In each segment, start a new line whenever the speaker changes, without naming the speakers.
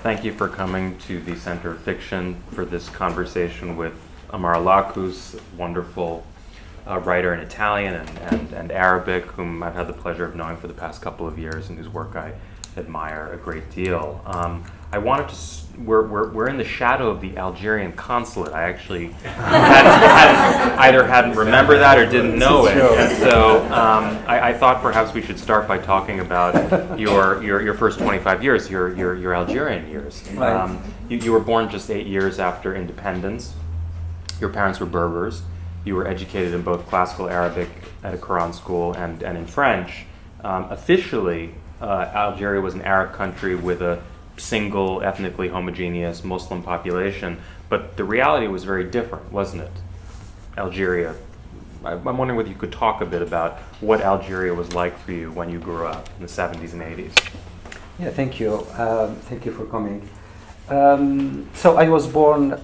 Thank you for coming to the Center of Fiction for this conversation with Amara Lakhous, wonderful writer in Italian and Arabic, whom I've had the pleasure of knowing for the past couple of years and whose work I admire a great deal. I wanted to, we're in the shadow of the Algerian consulate. I actually hadn't remembered that or didn't know it. And so I thought perhaps we should start by talking about your first 25 years, your Algerian years.
Right.
You were born just 8 years after independence. Your parents were Berbers. You were educated in both classical Arabic at a Quran school and in French. Officially, Algeria was an Arab country with a single ethnically homogeneous Muslim population, but the reality was very different, wasn't it? Algeria. I'm wondering whether you could talk a bit about what Algeria was like for you when you grew up in the 70s and 80s.
Yeah, thank you. Thank you for coming. So I was born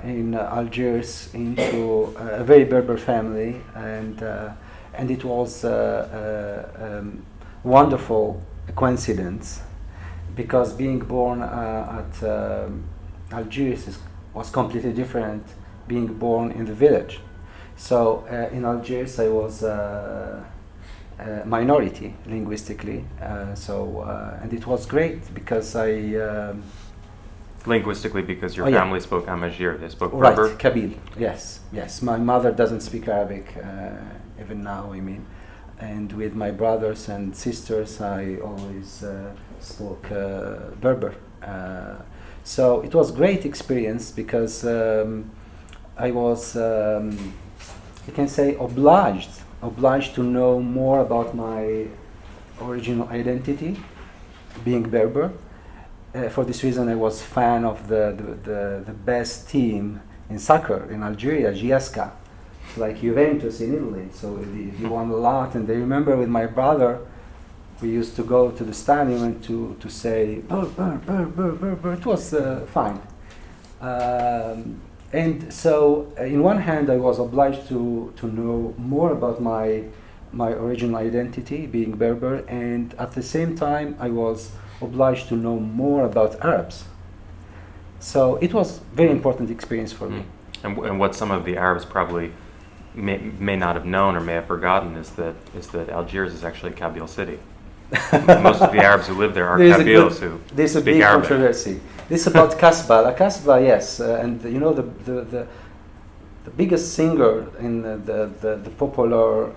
in Algiers into a very Berber family, and it was a wonderful coincidence, because being born at Algiers was completely different being born in the village. So in Algiers I was a minority linguistically, and it was great because
Linguistically, because your family spoke Amazigh, they spoke Berber?
Right, Kabyle, yes. My mother doesn't speak Arabic, even now, I mean. And with my brothers and sisters, I always spoke Berber. So it was great experience because I was, you can say, obliged to know more about my original identity, being Berber. For this reason, I was fan of the best team in soccer in Algeria, GSK. Like Juventus in Italy, so he won a lot. And I remember with my brother, we used to go to the stadium and to say Burr. It was fine. And so, in one hand, I was obliged to know more about my original identity, being Berber, and at the same time, I was obliged to know more about Arabs. So it was a very important experience for me.
And what some of the Arabs probably may not have known or may have forgotten is that Algiers is actually a Kabyle city. Most of the Arabs who live there are Kabyles who
There's a
speak
big
Arabic.
controversy. This about Kasbah. La Kasbah, yes, and you know the biggest singer in the popular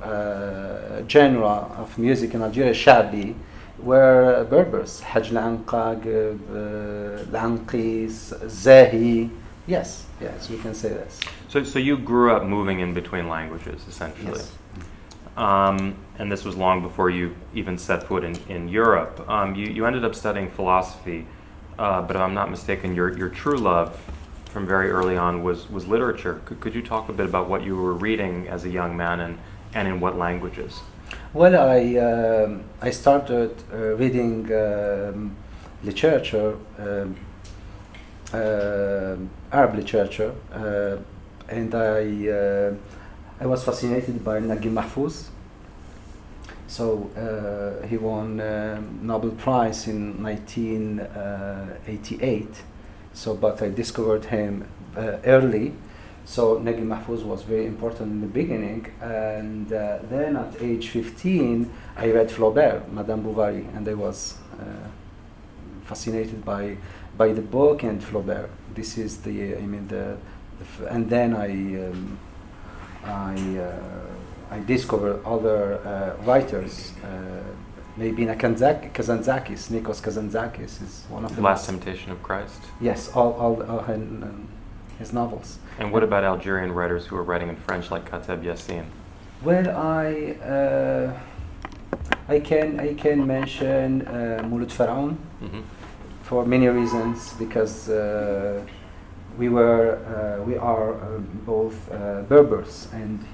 genre of music in Algeria, Shabi, were Berbers. Haj Lanqag, Lanqis, Zahi. Yes, we can say this.
So you grew up moving in between languages, essentially.
Yes.
And this was long before you even set foot in Europe. You ended up studying philosophy, but if I'm not mistaken, your true love from very early on was literature. Could you talk a bit about what you were reading as a young man and in what languages?
Well, I started reading literature, Arab literature, and I was fascinated by Naguib Mahfouz. So he won Nobel Prize in 1988. So, but I discovered him early. So Naguib Mahfouz was very important in the beginning, and then at age 15, I read Flaubert, Madame Bovary, and I was fascinated by the book and Flaubert. This is and then I discovered other writers. Maybe Kazantzakis, Nikos Kazantzakis is one of the
Last Temptation of Christ?
Yes, all his novels.
And what about Algerian writers who are writing in French, like Kateb Yassine?
Well, I can mention Mouloud Faraoun for many reasons, because we are both Berbers, and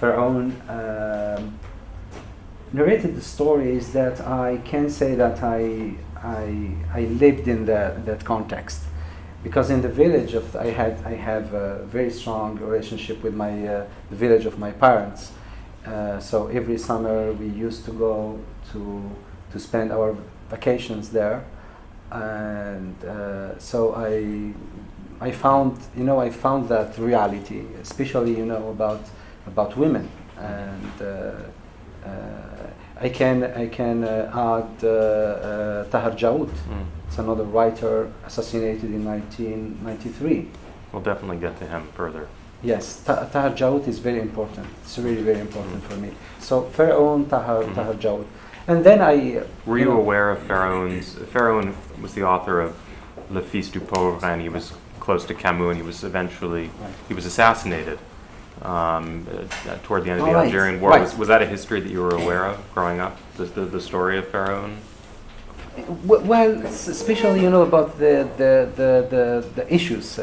Faraoun narrated the stories that I can say that I lived in that context, because in the village I have a very strong relationship with the village of my parents. So every summer we used to go to spend our vacations there, and so I found that reality, especially about women, and I can add Tahar Jaoud. It's another writer assassinated in 1993.
We'll definitely get to him further.
Yes, Tahar Jaoud is very important. It's really very important for me. So Pharaoh Tahar Jaoud, and then
Were you aware of Pharaoh's? Pharaoh was the author of Le Fils du Pauvre, and he was close to Camus, and he was assassinated toward the end of the Algerian War. Was that a history that you were aware of growing up? The story of Pharaoh?
Well, especially about the issues,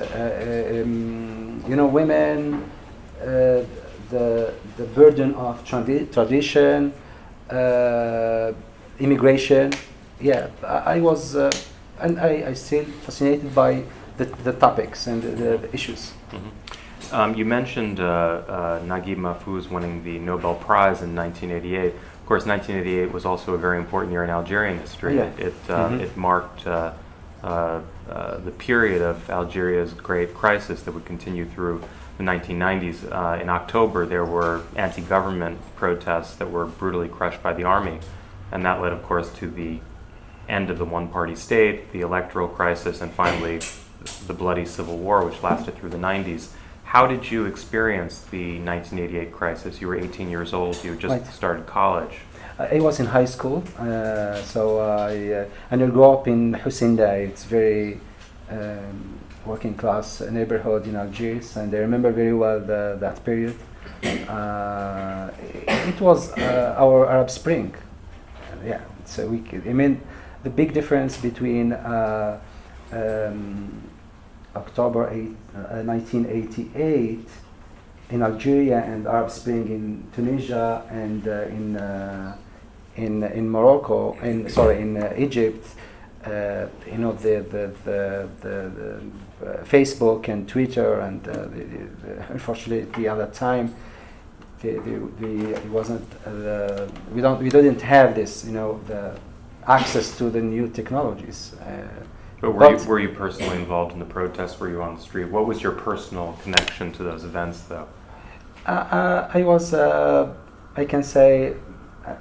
women, the burden of tradition, immigration. Yeah, I was, and I still fascinated by the topics and the issues.
You mentioned Naguib Mahfouz winning the Nobel Prize in 1988. Of course, 1988 was also a very important year in Algerian history.
Yeah.
It marked the period of Algeria's great crisis that would continue through the 1990s. In October, there were anti-government protests that were brutally crushed by the army, and that led, of course, to the end of the one-party state, the electoral crisis, and finally the bloody civil war, which lasted through the 90s. How did you experience the 1988 crisis? You were 18 years old. You just started college.
I was in high school, so I grew up in Hussein-Day. It's very working class neighborhood in Algiers, and I remember very well that period. It was our Arab Spring. Yeah, so the big difference between October 1988 in Algeria and Arab Spring in Tunisia and in Morocco, in Egypt, the Facebook and Twitter, and unfortunately at that time it wasn't we didn't have this the access to the new technologies.
But were you personally involved in the protests? Were you on the street? What was your personal connection to those events, though?
I was, I can say,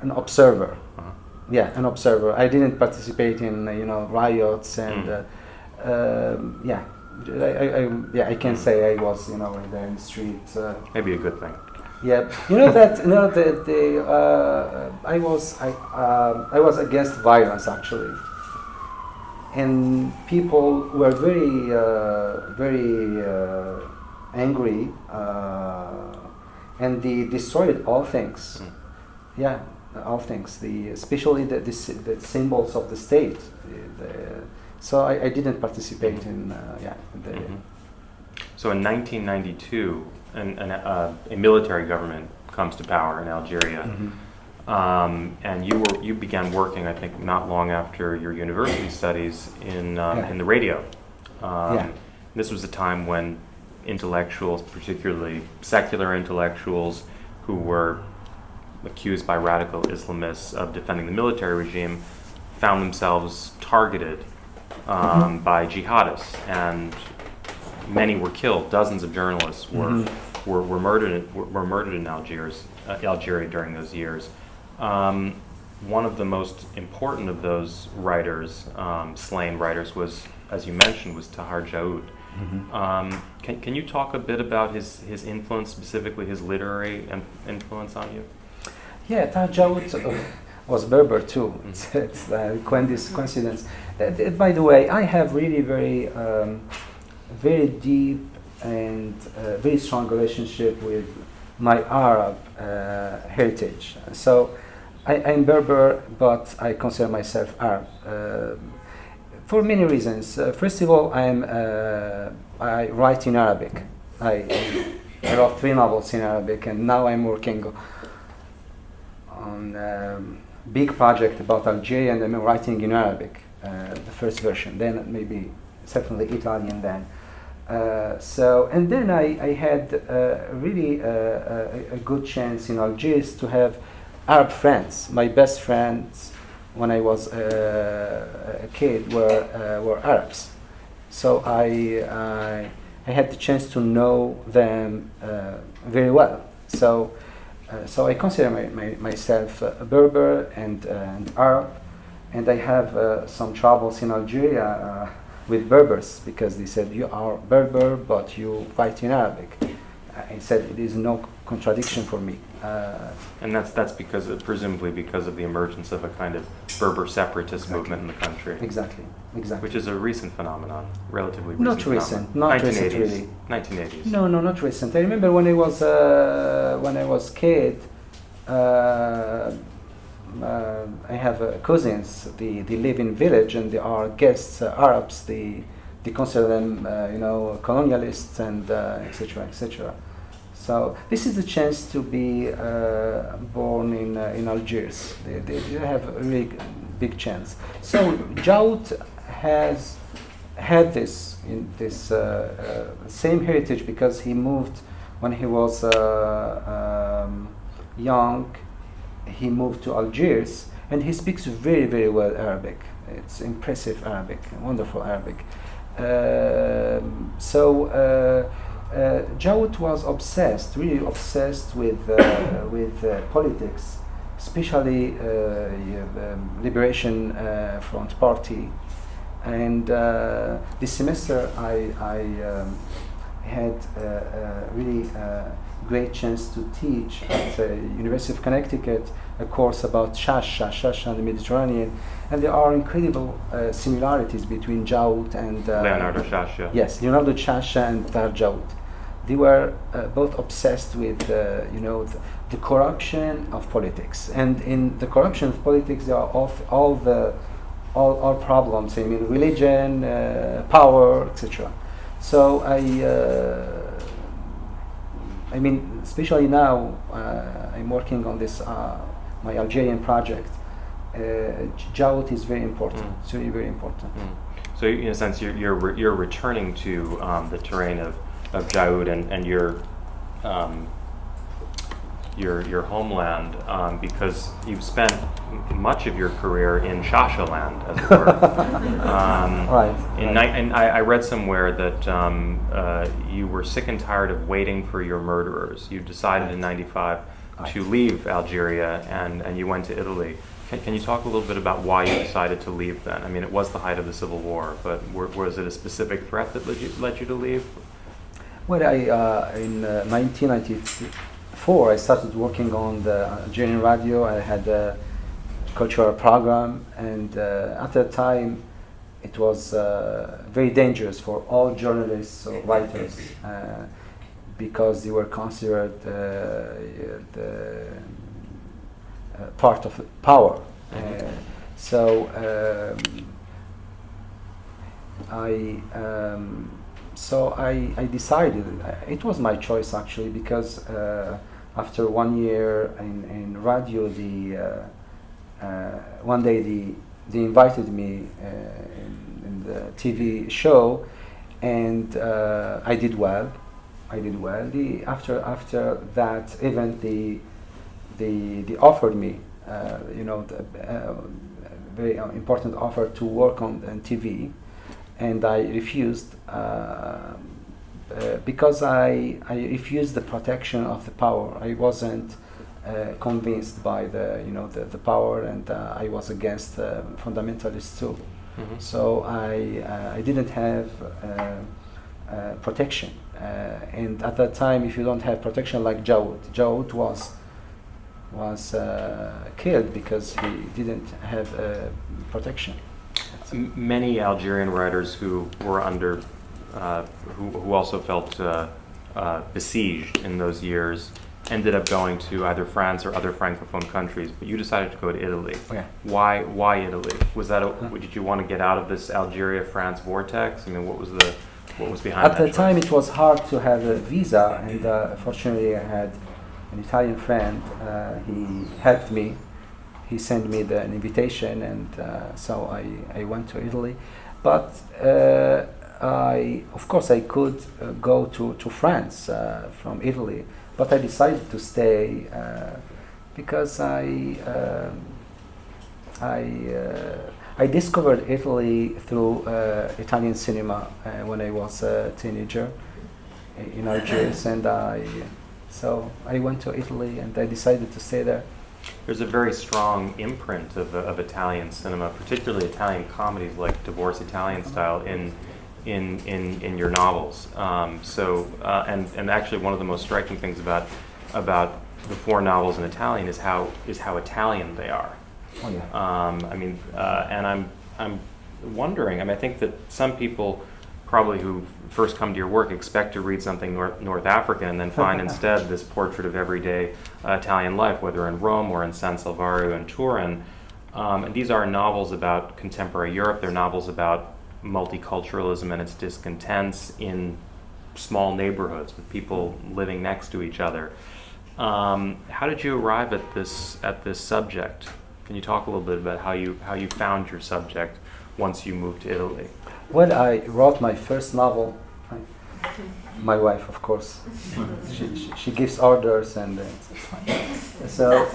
an observer.
Uh-huh.
Yeah, an observer. I didn't participate in riots and I can say I was there in the street.
Maybe a good thing.
Yeah, I was against violence actually. And people were very angry, and they destroyed all things. Yeah, all things. Especially the symbols of the state. So I didn't participate in.
So in 1992, a military government comes to power in Algeria. And you began working, I think, not long after your university studies in the radio. This was a time when intellectuals, particularly secular intellectuals, who were accused by radical Islamists of defending the military regime, found themselves targeted by jihadists, and many were killed. Dozens of journalists were murdered in Algeria during those years. One of the most important of those writers, slain writers, was, as you mentioned, was Tahar Jaoud. Can you talk a bit about his influence, specifically his literary influence on you?
Yeah, Tahar Jaoud was Berber too. It's a coincidence. By the way, I have really very deep and very strong relationship with my Arab heritage. So I'm Berber, but I consider myself Arab for many reasons. First of all, I write in Arabic. I wrote 3 novels in Arabic, and now I'm working on a big project about Algeria, and I'm writing in Arabic, the first version. Then maybe certainly Italian then. And then I had really a good chance in Algiers to have Arab friends. My best friends when I was a kid were Arabs. So I had the chance to know them very well. So I consider myself a Berber and Arab, and I have some troubles in Algeria with Berbers because they said you are Berber but you write in Arabic. I said it is no contradiction for me.
And that's because presumably because of the emergence of a kind of Berber separatist movement in the country.
Exactly.
Which is a recent phenomenon, relatively recent.
Not recent, not
1980s.
recent really.
1980s.
No, not recent. I remember when I was kid. I have cousins. They live in village and they are guests, Arabs. They consider them, colonialists and etc. etc. So this is the chance to be born in Algiers. They have a really big chance. So Jaoud has had this same heritage because he moved when he was young. He moved to Algiers and he speaks very, very well Arabic. It's impressive Arabic, wonderful Arabic. Jaoud was really obsessed with politics, especially Liberation Front Party. And this semester I had a really great chance to teach at the University of Connecticut a course about Shasha and the Mediterranean, and there are incredible similarities between Jaoud and
Leonardo Sciascia.
Yes, Leonardo Sciascia and Tahar Jaoud. They were both obsessed with the corruption of politics, and in the corruption of politics there are all problems. I mean, religion, power, etc. So I mean, especially now, I'm working on this my Algerian project. Jaoud is very important. It's really very important.
So, in a sense, you're returning to the terrain of Jaoud and your homeland because you've spent much of your career in Shasha land, as it were. And I read somewhere that you were sick and tired of waiting for your murderers. You decided in '95 to leave Algeria and you went to Italy. Can you talk a little bit about why you decided to leave then? I mean, it was the height of the Civil War, but was it a specific threat that led you to leave?
Well, in 1994, I started working on the Algerian radio. I had a cultural program, and at that time, it was very dangerous for all journalists or writers because they were considered the part of power. So I decided, it was my choice actually, because after 1 year in radio, one day they invited me in the TV show, and I did well. After that event, they offered me, very important offer to work on TV, and I refused because I refused the protection of the power. I wasn't convinced by the power, and I was against fundamentalists too.
Mm-hmm.
So I didn't have protection, and at that time, if you don't have protection like Jaoud was killed because he didn't have protection.
Many Algerian writers who were under, who also felt besieged in those years, ended up going to either France or other Francophone countries. But you decided to go to Italy.
Yeah.
Why Italy? Was that did you want to get out of this Algeria-France vortex? I mean, what was behind that?
At the time, it was hard to have a visa, and fortunately, I had an Italian friend. He helped me. He sent me an invitation, and so I went to Italy. But of course, I could go to France from Italy, but I decided to stay because I discovered Italy through Italian cinema when I was a teenager in Algeria, and so I went to Italy and I decided to stay there.
There's a very strong imprint of Italian cinema, particularly Italian comedies like Divorce Italian style in your novels. And actually one of the most striking things about the 4 novels in Italian is how Italian they are.
Oh yeah.
And I'm wondering. I think that some people probably who first come to your work expect to read something North African and then find instead this portrait of everyday Italian life, whether in Rome or in San Salvario and Turin. And these are novels about contemporary Europe. They're novels about multiculturalism and its discontents in small neighborhoods with people living next to each other. How did you arrive at this subject? Can you talk a little bit about how you found your subject once you moved to Italy?
Well, I wrote my first novel. My wife, of course, she gives orders, and it's fine. So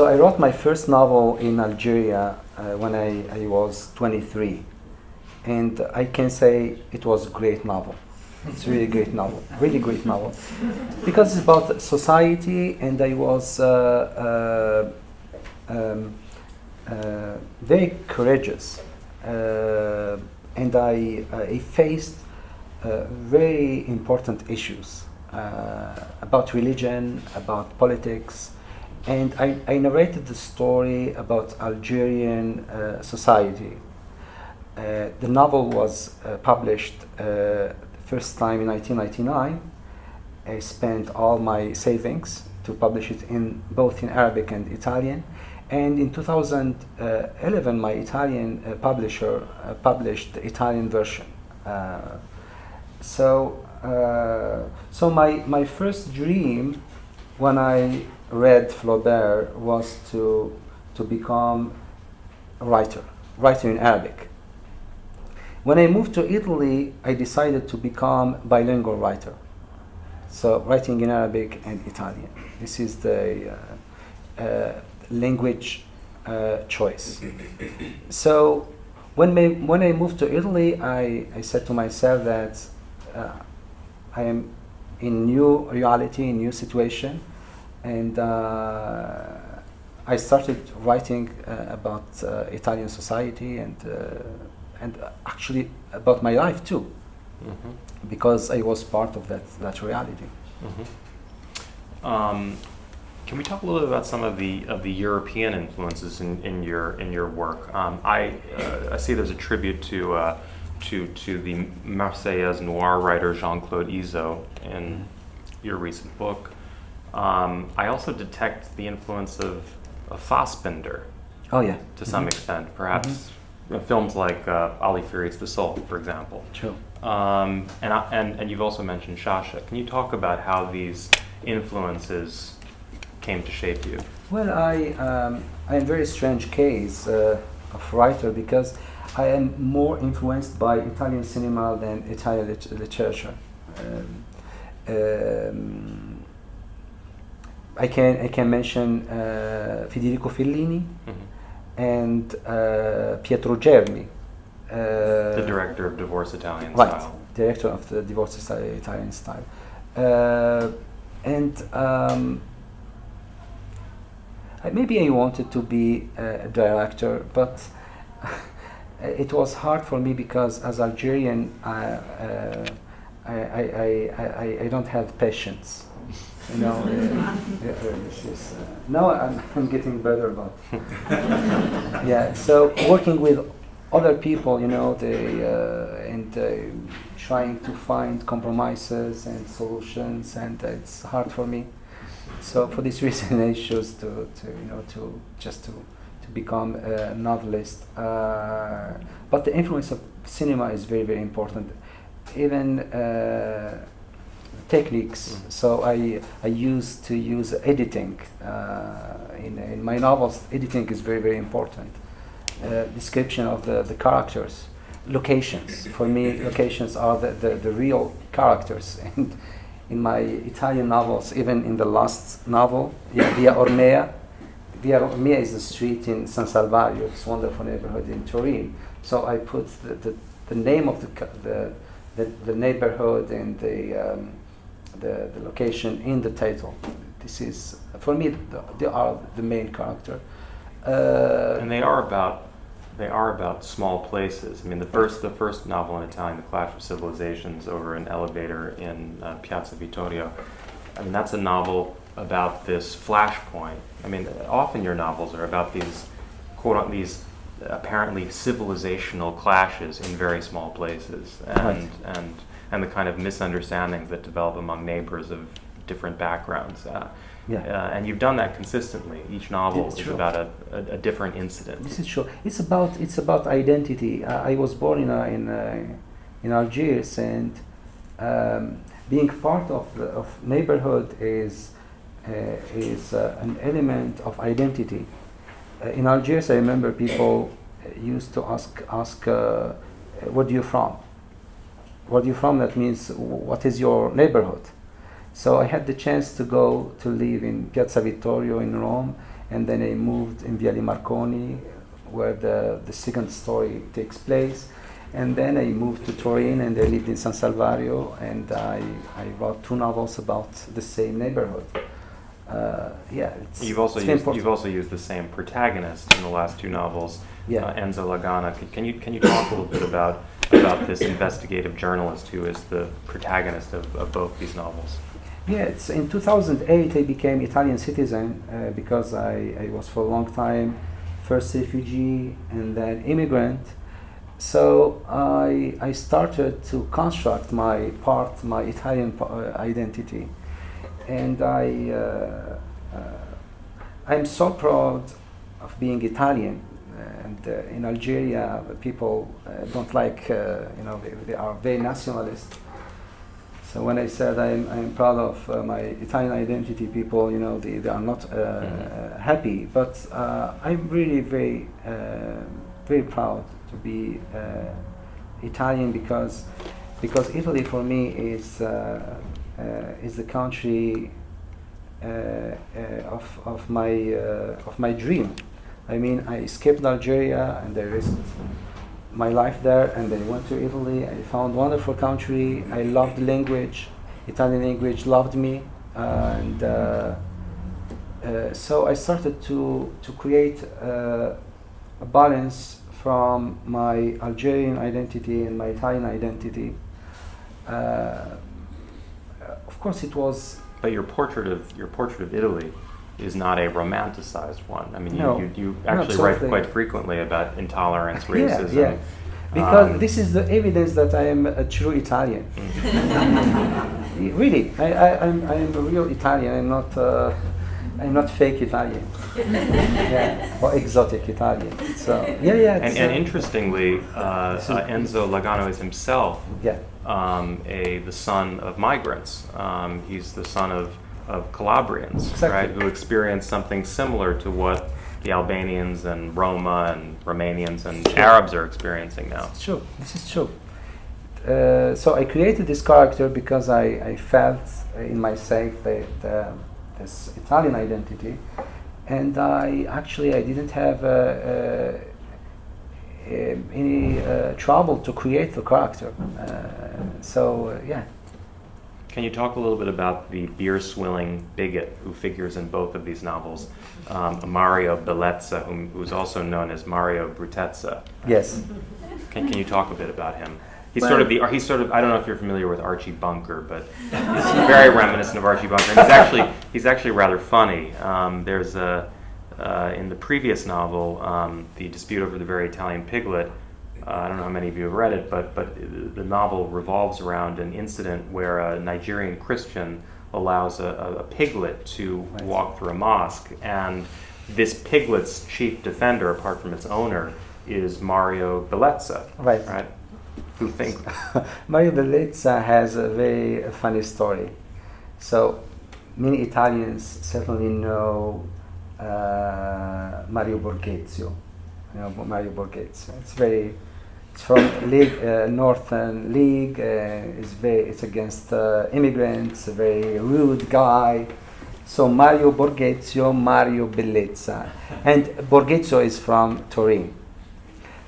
I wrote my first novel in Algeria when I was 23, and I can say it was a great novel. It's really a great novel, really great novel, because it's about society, and I was very courageous, and I faced very important issues about religion, about politics, and I narrated the story about Algerian society. The novel was published first time in 1999. I spent all my savings to publish it both in Arabic and Italian. And in 2011, my Italian publisher published the Italian version. So my first dream when I read Flaubert was to become a writer in Arabic. When I moved to Italy, I decided to become bilingual writer. So writing in Arabic and Italian. This is the language choice. So when I moved to Italy, I said to myself that I am in new reality, in new situation, and I started writing about Italian society and actually about my life too, because I was part of that reality.
Can we talk a little bit about some of the European influences in your work? I see there's a tribute to the Marseillaise noir writer Jean-Claude Izzo in your recent book. I also detect the influence of Fassbinder.
Oh yeah.
To some extent, perhaps films like Ali Faried's The Soul, for example.
Sure.
And you've also mentioned Sciascia. Can you talk about how these influences came to shape you?
Well, I'm a very strange case of writer, because I am more influenced by Italian cinema than Italian literature. I can mention Federico Fellini and Pietro Germi.
The director of Divorce Italian
right,
Style.
Director of the Divorce Italian Style. Maybe I wanted to be a director, but it was hard for me because as Algerian, I don't have patience. You know, now I'm getting better, but yeah. So working with other people, you know, trying to find compromises and solutions, and it's hard for me. So for this reason, I chose to become a novelist. But the influence of cinema is very, very important. Even techniques. So I used to use editing in my novels. Editing is very, very important. Description of the characters, locations. For me, locations are the real characters, in my Italian novels, even in the last novel, Via ORMEA. Via ORMEA is a street in San Salvario, this wonderful neighborhood in Turin. So I put the name of the neighborhood and the location in the title. This is, for me, they are the main character.
And they are about small places. I mean, the first novel in Italian, The Clash of Civilizations, over an elevator in Piazza Vittorio. I mean, that's a novel about this flashpoint. I mean, often your novels are about these these apparently civilizational clashes in very small places, and the kind of misunderstandings that develop among neighbors of different backgrounds. And you've done that consistently. Each novel is about a different incident.
This is true. It's about identity. I was born in Algiers, and being part of neighborhood is an element of identity. In Algiers, I remember people used to ask, "Where are you from?" Where are you from? That means, what is your neighborhood? So I had the chance to go to live in Piazza Vittorio in Rome, and then I moved in Viale Marconi, where the second story takes place. And then I moved to Turin, and I lived in San Salvario, and I wrote 2 novels about the same neighborhood.
You've also used the same protagonist in the last 2 novels, Enzo Lagana. Can you talk a little bit about this investigative journalist who is the protagonist of both these novels?
Yeah, in 2008 I became Italian citizen because I was for a long time first refugee and then immigrant. So I started to construct my Italian identity, and I'm so proud of being Italian. And in Algeria, people don't like, they are very nationalist. So when I said I'm proud of my Italian identity, people, they are not happy. But I'm really very, very proud to be Italian because Italy for me is the country of my dream. I mean, I escaped Algeria and I risked my life there, and I went to Italy. I found a wonderful country. I loved the language. Italian language loved me, and so I started to create a balance from my Algerian identity and my Italian identity. Of course, it was.
But your portrait of Italy is not a romanticized one. I mean, you actually write quite frequently about intolerance, racism.
Yeah. Because this is the evidence that I am a true Italian. Really, I'm a real Italian. I'm not fake Italian. Or exotic Italian. So
And interestingly, Enzo Lagano is himself the son of migrants. He's the son of Calabrians, right, who experienced something similar to what the Albanians and Roma and Romanians and Arabs are experiencing now.
It's true. This is true. So I created this character because I felt in myself this Italian identity, and I didn't have any trouble to create the character.
Can you talk a little bit about the beer-swilling bigot who figures in both of these novels, Mario Bellezza, who's also known as Mario Brutezza?
Yes.
Can you talk a bit about him? He's sort of I don't know if you're familiar with Archie Bunker, but he's very reminiscent of Archie Bunker. And he's actually rather funny. There's in the previous novel, The Dispute Over the Very Italian Piglet. I don't know how many of you have read it, but the novel revolves around an incident where a Nigerian Christian allows a piglet to walk through a mosque, and this piglet's chief defender, apart from its owner, is Mario Bellezza. Right? Who think
Mario Bellezza has a very funny story. So many Italians certainly know Mario Borghezio. Mario Borghezio. It's very It's from League, Northern League. It's against immigrants. A very rude guy. So Mario Borghezio, Mario Bellezza, and Borghezio is from Turin.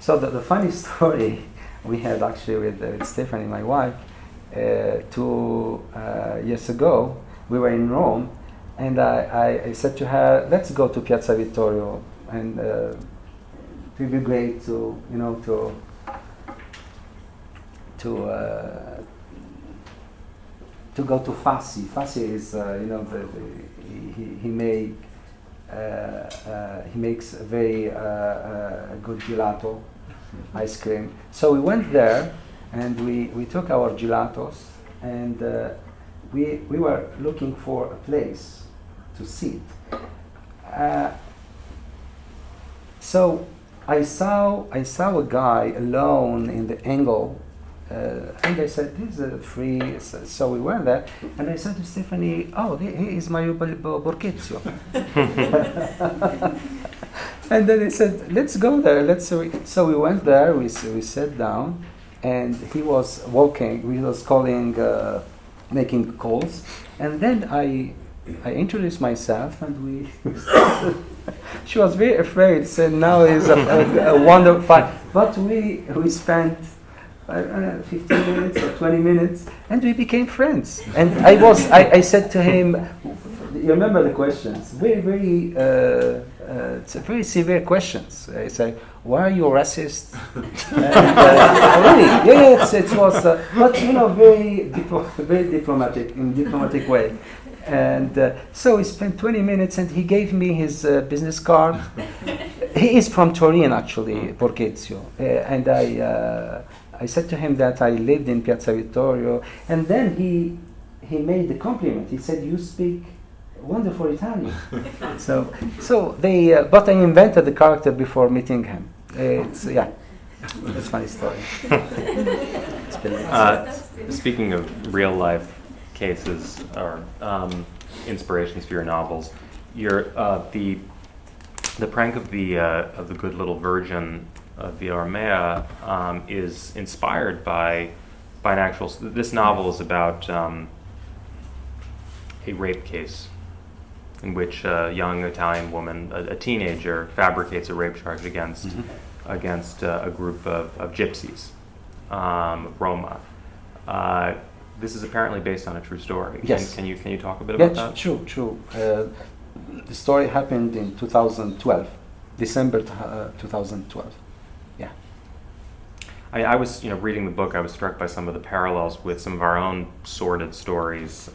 So the funny story we had actually with Stephanie, my wife, 2 years ago. We were in Rome, and I said to her, "Let's go to Piazza Vittorio, and it would be great to go to Fassi. Fassi is he makes a very good gelato, ice cream. So we went there, and we took our gelatos, and we were looking for a place to sit. So I saw a guy alone in the angle. And I said, "This is free." So we went there, and I said to Stephanie, "Oh, he is Mario Borghezio." And then he said, "Let's go there." So we went there. We sat down, and he was walking. He was calling, making calls, and then I introduced myself, and we. She was very afraid. Said, "Now is a wonderful fight," but we spent. 15 minutes or 20 minutes, and we became friends. And I said to him, you remember the questions? Very it's very severe questions. I said, "Why are you a racist?" Really, it was, but very diplomatic, in diplomatic way. And so we spent 20 minutes, and he gave me his business card. He is from Turin, actually, Borghezio, and I said to him that I lived in Piazza Vittorio, and then he made the compliment. He said, "You speak wonderful Italian." But I invented the character before meeting him. It's a funny story.
Speaking of real life cases or inspirations for your novels, the prank of the Good Little Virgin of the ORMEA is inspired by an actual. This novel is about a rape case in which a young Italian woman, a teenager, fabricates a rape charge against a group of gypsies, Roma. This is apparently based on a true story.
Yes.
Can you talk a bit about that?
True. The story happened in 2012, December 2012. Yeah.
I was, reading the book. I was struck by some of the parallels with some of our own sordid stories.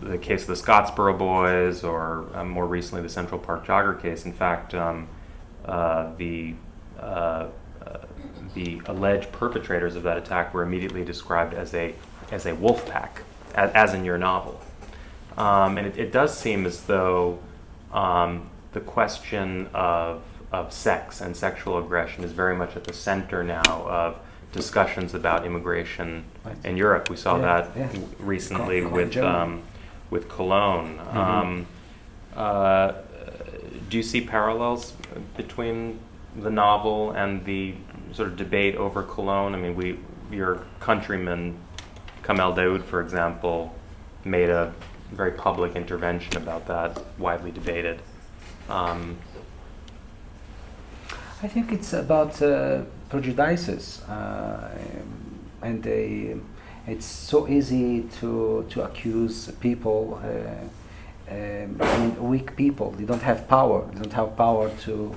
The case of the Scottsboro Boys, or more recently the Central Park Jogger case. In fact, the alleged perpetrators of that attack were immediately described as a wolf pack, as in your novel. And it does seem as though the question of sex and sexual aggression is very much at the center now of discussions about immigration in Europe. We saw that recently with Cologne. Do you see parallels between the novel and the sort of debate over Cologne? I mean, your countryman Kamel Daoud, for example, made a very public intervention about that, widely debated.
I think it's about prejudices, and it's so easy to accuse people. Weak people. They don't have power. They don't have power to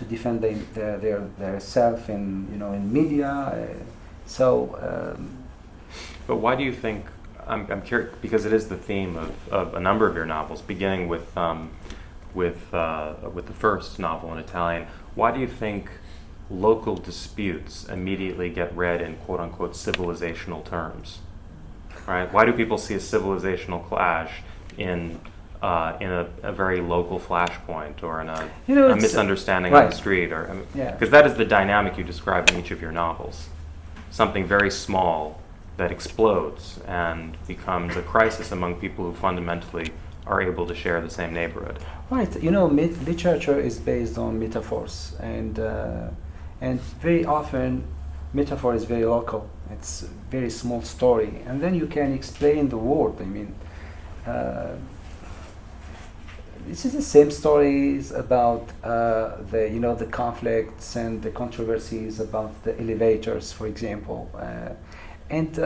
defend their self in media.
But why do you think? I'm curious, because it is the theme of a number of your novels, beginning with the first novel in Italian. Why do you think local disputes immediately get read in quote unquote civilizational terms? Right? Why do people see a civilizational clash in a very local flashpoint, or in a misunderstanding on the street, because that is the dynamic you describe in each of your novels. Something very small that explodes and becomes a crisis among people who fundamentally are able to share the same neighborhood.
Right. Literature is based on metaphors, and And very often, metaphor is very local. It's a very small story, and then you can explain the world. I mean, this is the same stories about the conflicts and the controversies about the elevators, for example, and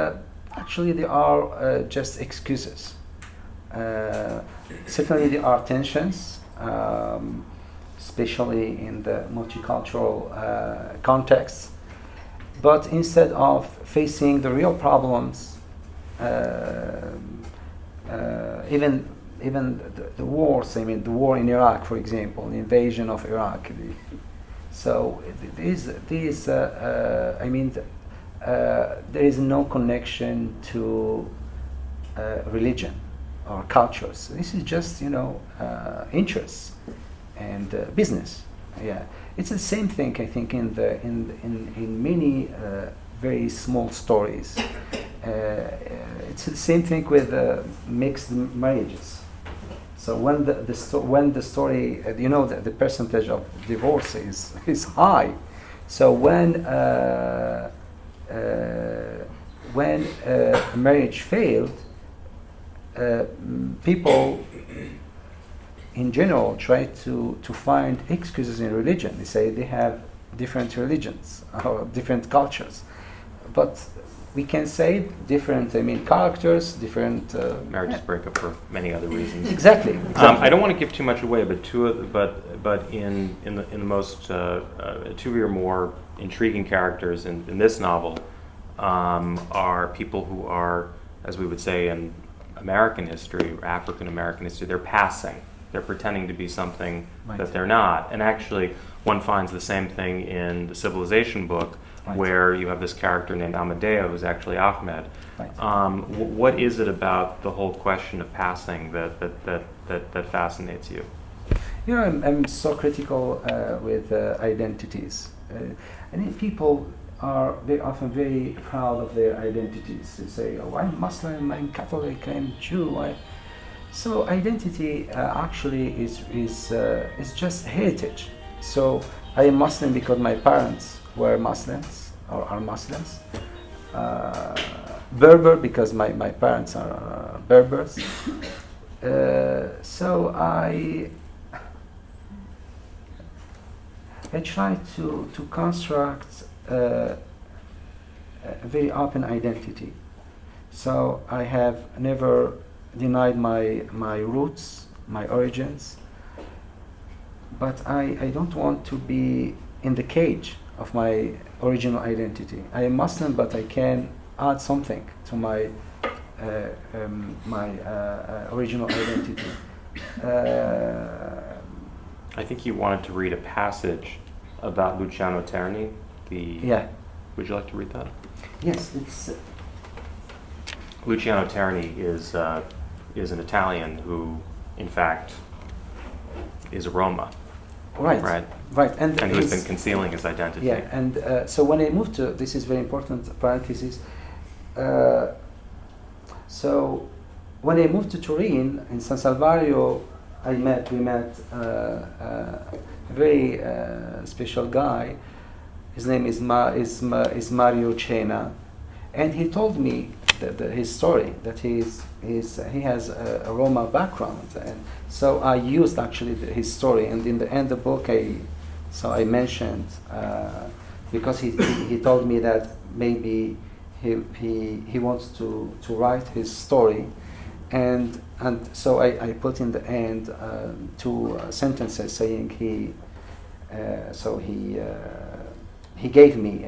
actually they are just excuses. Certainly there are tensions, especially in the multicultural context. But instead of facing the real problems, even the wars, I mean, the war in Iraq, for example, the invasion of Iraq. So there is no connection to religion or cultures. This is just, interests and business. Yeah, it's the same thing, I think, in many very small stories. It's the same thing with mixed marriages. So when the story, the percentage of divorce is high. So when a marriage failed, people in general try to find excuses in religion. They say they have different religions or different cultures, but we can say different. I mean, characters, different.
Marriages break up for many other reasons.
Exactly.
I don't want to give too much away, but in the most two of your more intriguing characters in this novel are people who are, as we would say in American history or African American history, they're passing. They're pretending to be something that they're not. And actually, one finds the same thing in the Civilization book, where you have this character named Amadeo, who's actually Ahmed. What is it about the whole question of passing that fascinates you?
I'm so critical with identities. I think people are very often very proud of their identities. They say, "Oh, I'm Muslim, I'm Catholic, I'm Jew." So identity actually is just heritage. So I am Muslim because my parents were Muslims or are Muslims. Berber because my parents are Berbers. So I try to construct a very open identity. So I have never denied my roots, my origins, but I don't want to be in the cage of my original identity. I am Muslim, but I can add something to my original identity.
I think you wanted to read a passage about Luciano Terni. Would you like to read that?
Yes, it's.
Luciano Terni is an Italian who, in fact, is a Roma.
Right.
And who has been concealing his identity.
Yeah, and so when I moved to, this is very important parenthesis. So when I moved to Turin in San Salvario, we met a very special guy. His name is Mario Cena, and he told me his story, that he has a Roma background, and so I used actually his story, and in the end of the book I mentioned because he told me that maybe he wants to write his story, and so I put in the end two sentences saying he gave me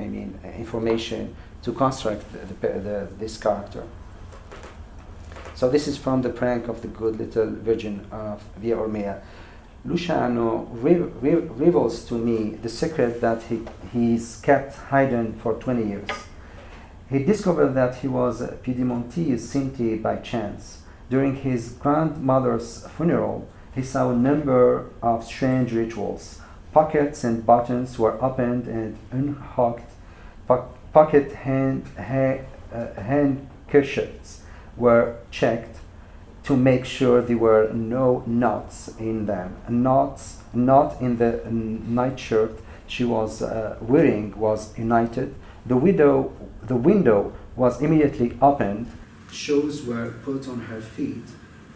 information to construct this character. So this is from the prank of the good little virgin of Via Ormea. Luciano reveals to me the secret that he's kept hidden for 20 years. He discovered that he was a Piedmontese Sinti by chance. During his grandmother's funeral, he saw a number of strange rituals. Pockets and buttons were opened and unhooked. Pocket handkerchiefs were checked to make sure there were no knots in them. Not in the nightshirt she was wearing was united. The window was immediately opened. Shoes were put on her feet.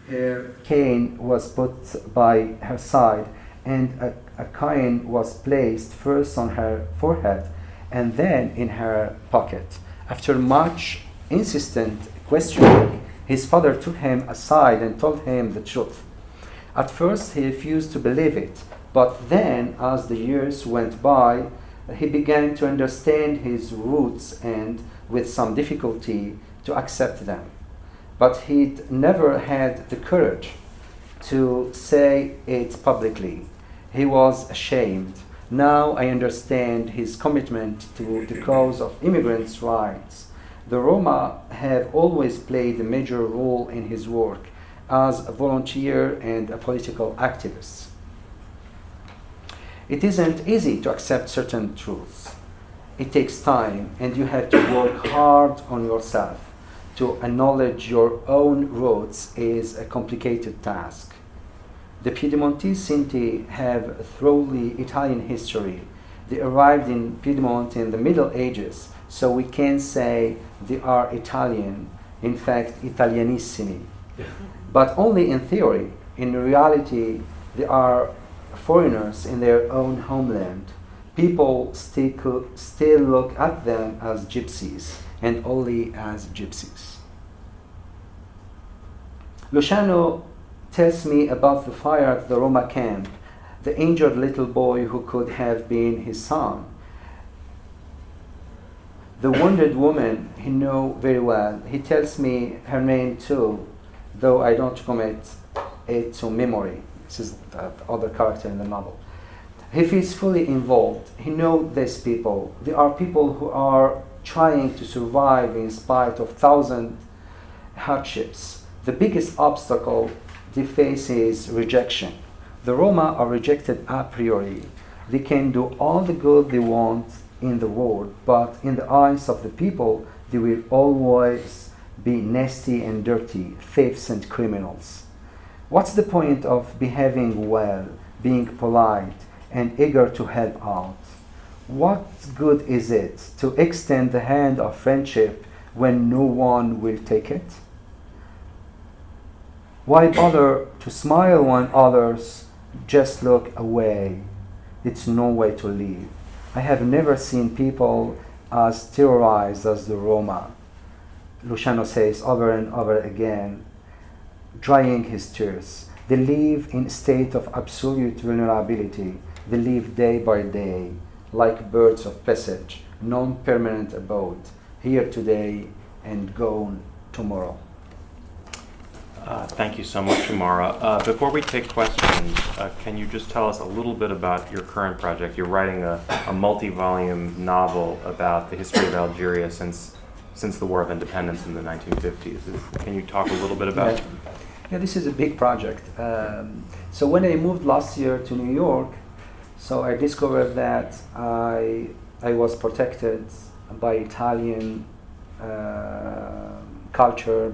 Her cane was put by her side, and a coin was placed first on her forehead and then in her pocket. After much insistent questioning, his father took him aside and told him the truth. At first, he refused to believe it, but then, as the years went by, he began to understand his roots and, with some difficulty, to accept them. But he'd never had the courage to say it publicly. He was ashamed. Now I understand his commitment to the cause of immigrants' rights. The Roma have always played a major role in his work as a volunteer and a political activist. It isn't easy to accept certain truths. It takes time, and you have to work hard on yourself. To acknowledge your own roots is a complicated task. The Piedmontese Sinti have a thoroughly Italian history. They arrived in Piedmont in the Middle Ages, so we can say they are Italian, in fact, Italianissimi. But only in theory. In reality, they are foreigners in their own homeland. People still look at them as gypsies, and only as gypsies. Luciano tells me about the fire at the Roma camp, the injured little boy who could have been his son. The wounded woman he knew very well. He tells me her name too, though I don't commit it to memory. This is the other character in the novel. He feels fully involved. He knows these people. They are people who are trying to survive in spite of thousand hardships. The biggest obstacle they face is rejection. The Roma are rejected a priori. They can do all the good they want in the world, but in the eyes of the people, they will always be nasty and dirty, thieves and criminals. What's the point of behaving well, being polite, and eager to help out? What good is it to extend the hand of friendship when no one will take it? Why bother to smile when others just look away? It's no way to live. I have never seen people as terrorized as the Roma. Luciano says over and over again, drying his tears. They live in a state of absolute vulnerability. They live day by day, like birds of passage, non-permanent abode, here today and gone tomorrow.
Thank you so much, Amara. Before we take questions, can you just tell us a little bit about your current project? You're writing a multi-volume novel about the history of Algeria since the War of Independence in the 1950s. Can you talk a little bit about it?
Yeah, this is a big project. So when I moved last year to New York, so I discovered that I was protected by Italian culture,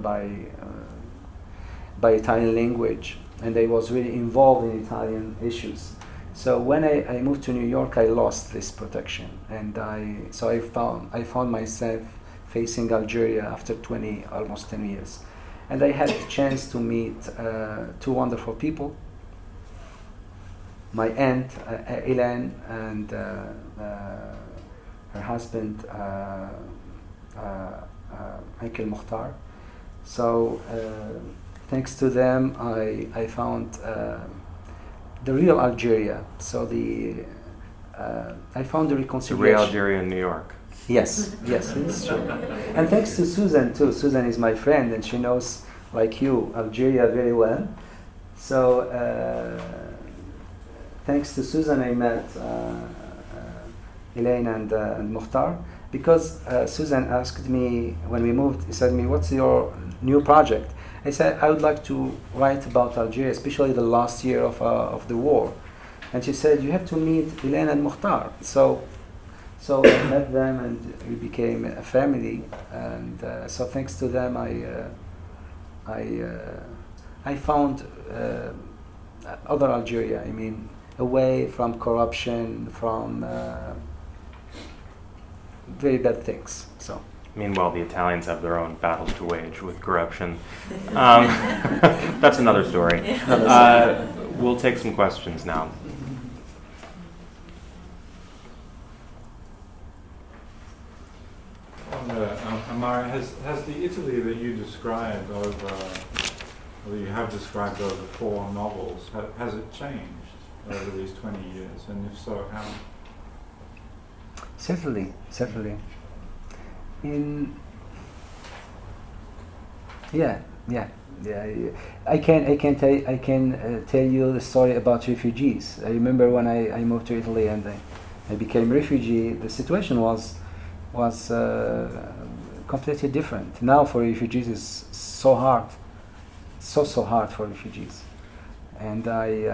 by Italian language, and I was really involved in Italian issues. So when I moved to New York, I lost this protection, and I found myself facing Algeria after almost 10 years. And I had the chance to meet two wonderful people, my aunt, Ilan, and her husband, Uncle Mukhtar. So thanks to them, I found the real Algeria. So I found the reconciliation.
The real Algeria in New York.
Yes, it's true. And thanks to Susan too. Susan is my friend, and she knows, like you, Algeria very well. So thanks to Susan, I met Elaine and Mukhtar, because Susan asked me when we moved. He said to me, "What's your new project?" I said, "I would like to write about Algeria, especially the last year of the war." And she said, "You have to meet Elaine and Mukhtar." So I met them, and we became a family. And so thanks to them, I found other Algeria. I mean, away from corruption, from very bad things. So.
Meanwhile, the Italians have their own battles to wage with corruption. That's another story. We'll take some questions now.
Amara, has the Italy that you described over, or you have described over 4 novels, has it changed over these 20 years? And if so, how?
Certainly. I can tell you the story about refugees. I remember when I moved to Italy and I became refugee. The situation was completely different. Now for refugees is so hard, so hard for refugees, and I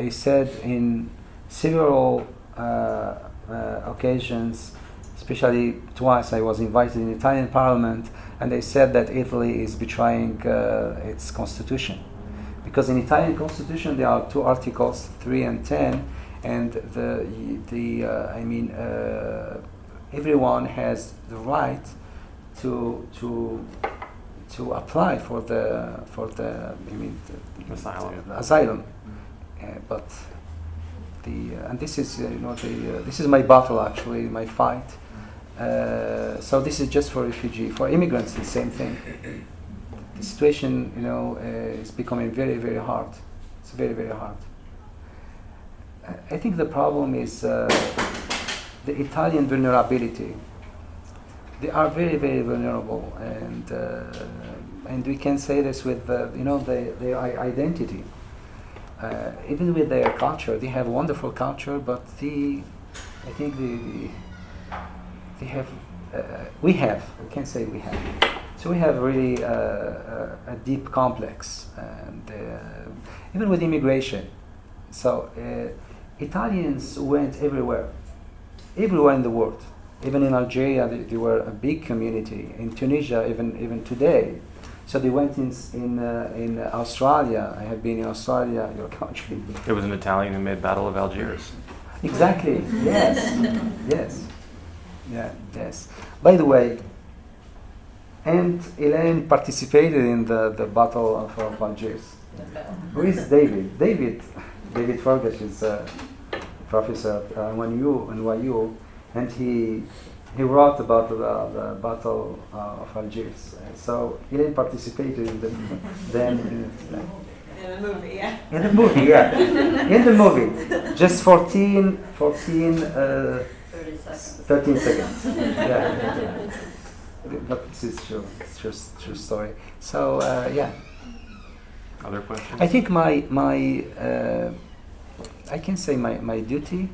said in several occasions, especially twice, I was invited in the Italian Parliament, and they said that Italy is betraying its constitution, because in Italian constitution there are 2 articles, 3 and 10, and everyone has the right to apply for the asylum, but and this is this is my battle, actually, my fight. So this is just for refugee. For immigrants, the same thing. The situation, is becoming very, very hard. It's very, very hard. I think the problem is the Italian vulnerability. They are very, very vulnerable, and we can say this with their identity. Even with their culture, they have wonderful culture, but we can't say we have. So we have really a deep complex, and even with immigration. So Italians went everywhere in the world. Even in Algeria, they were a big community. In Tunisia, even today. So they went in Australia. I have been in Australia, your country.
It was an Italian who made Battle of Algiers.
Exactly. Yes. Yes. Yeah. Yes. By the way, and Elaine participated in the Battle of Algiers. Who is David? David Fergus is a professor at NYU, and he wrote about the Battle of Algiers. So Elaine participated in in
the movie, yeah.
In the movie, yeah. In the movie, just 13 seconds. Yeah. But this is true. It's just true story. So yeah.
Other questions?
I think I can say my duty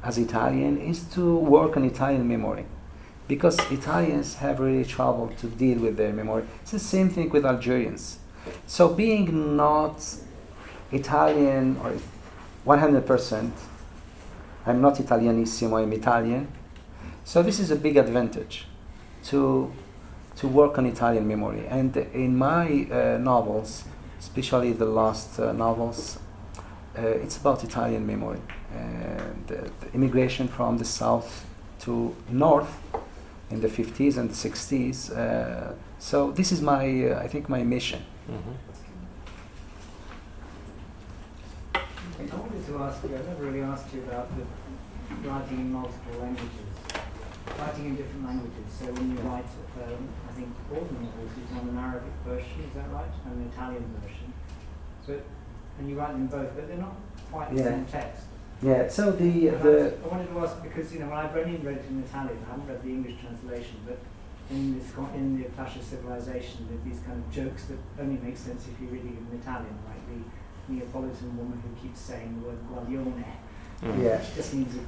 as Italian is to work on Italian memory, because Italians have really trouble to deal with their memory. It's the same thing with Algerians. So being not Italian or 100%, I'm not Italianissimo, I'm Italian. So this is a big advantage to work on Italian memory. And in my novels, especially the last novels, it's about Italian memory. The immigration from the south to north in the 50s and the 60s. So this is I think my mission.
Mm-hmm.
I wanted to ask you, I've never really asked you about the writing in multiple languages, writing in different languages. So when you write, I think all the novels, it's on an Arabic version, is that right? And an Italian version. And you write them both, but they're not quite the same text.
Yeah, so
I wanted to ask, because when I've only read it in Italian, I haven't read the English translation, but in the Clash of Civilization, there's these kind of jokes that only make sense if you read it in Italian, like the Neapolitan woman who keeps saying the word guaglione, which just means a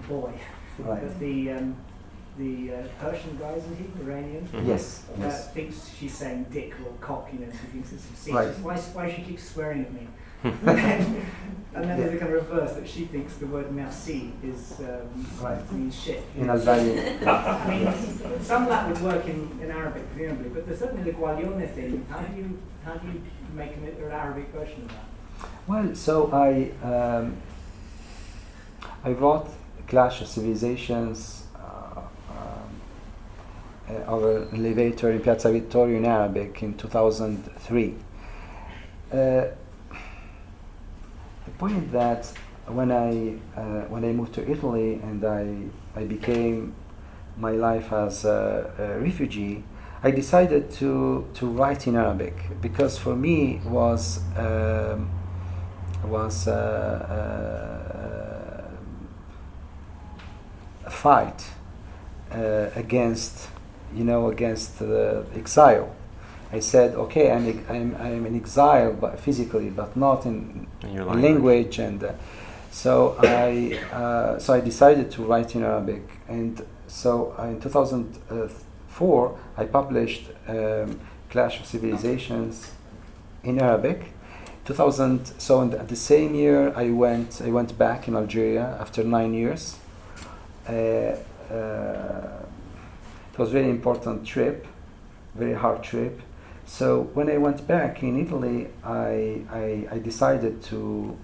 boy.
Right.
But the Persian guy, isn't he, Iranian?
Yes.
Thinks she's saying dick or cock, she thinks it's obscene.
Right.
Why she keeps swearing at me? And then there's a kind of reverse that she thinks the word merci is
Right.
means shit.
In Albanian.
I mean, some of that would work in Arabic, presumably, but there's certainly the guaglione thing. How do you make an Arabic version of that?
Well, so I wrote Clash of Civilizations our elevator in Piazza Vittorio in Arabic in 2003. The point that when I moved to Italy and I became my life as a refugee, I decided to write in Arabic because for me was a fight against exile. I said, okay, I'm in exile, but physically, but not in
your
language, and so I decided to write in Arabic, and so in 2004 I published Clash of Civilizations in Arabic. So in the same year I went back in Algeria after 9 years. It was a very important trip, very hard trip. So when I went back in Italy, I decided to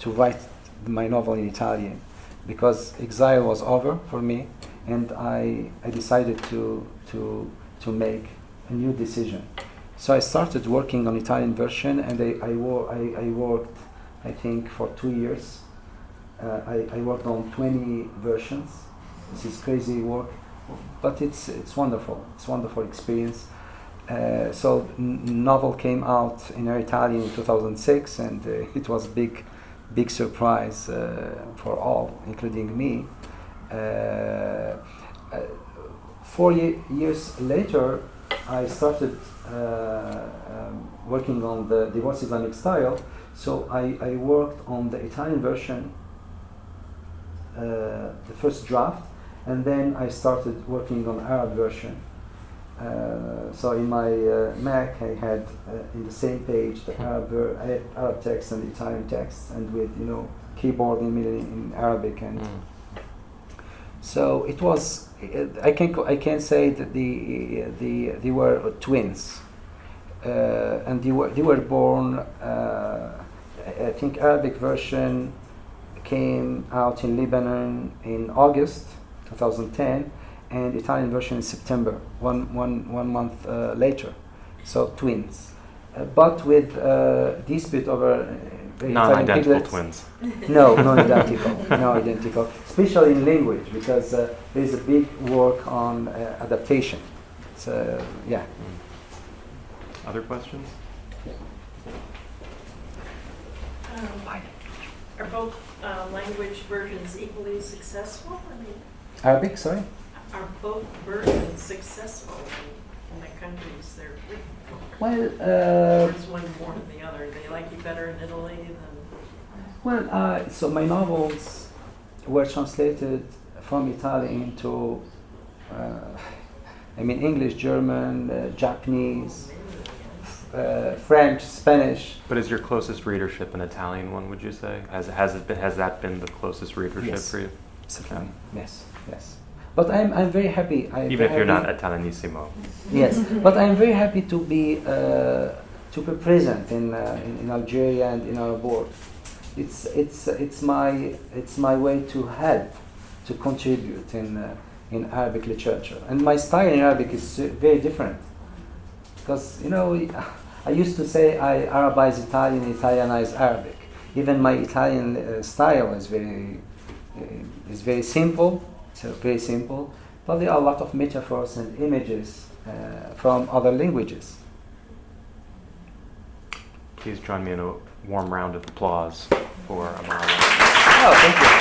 write my novel in Italian because exile was over for me, and I decided to make a new decision. So I started working on Italian version, and I worked, I think, for 2 years. I worked on 20 versions. This is crazy work, but it's wonderful. It's a wonderful experience. So novel came out in Italian in 2006, and it was big surprise for all, including me. 4 years later, I started working on the Divorce Islamic Style. So I worked on the Italian version, the first draft, and then I started working on Arab version. So in my Mac, I had in the same page the Arab text and the Italian text, and with keyboard in Arabic, and so it was. I can say that they were twins, and they were born. I think Arabic version came out in Lebanon in August 2010. And Italian version in September, one month later. So twins, but with dispute over
non-identical twins.
No identical, especially in language, because there is a big work on adaptation. So yeah.
Other questions?
Are both language versions equally successful? I mean,
Arabic, sorry.
Are both versions successful in the countries they're written for?
Well,
or is one more than the other? They like you better in Italy than...
Well, so my novels were translated from Italian into, English, German, Japanese, French, Spanish.
But is your closest readership an Italian one, would you say? Has that been the closest readership for you?
Certainly. Yes. But I'm very happy.
Even if you're not Italianissimo.
Yes, but I'm very happy to be present in Algeria and in our board. It's my way to help, to contribute in Arabic literature. And my style in Arabic is very different, because I used to say I Arabize Italian, Italianize Arabic. Even my Italian style is very simple. So very simple, but there are a lot of metaphors and images from other languages.
Please join me in a warm round of applause for Amara.
Oh, thank you.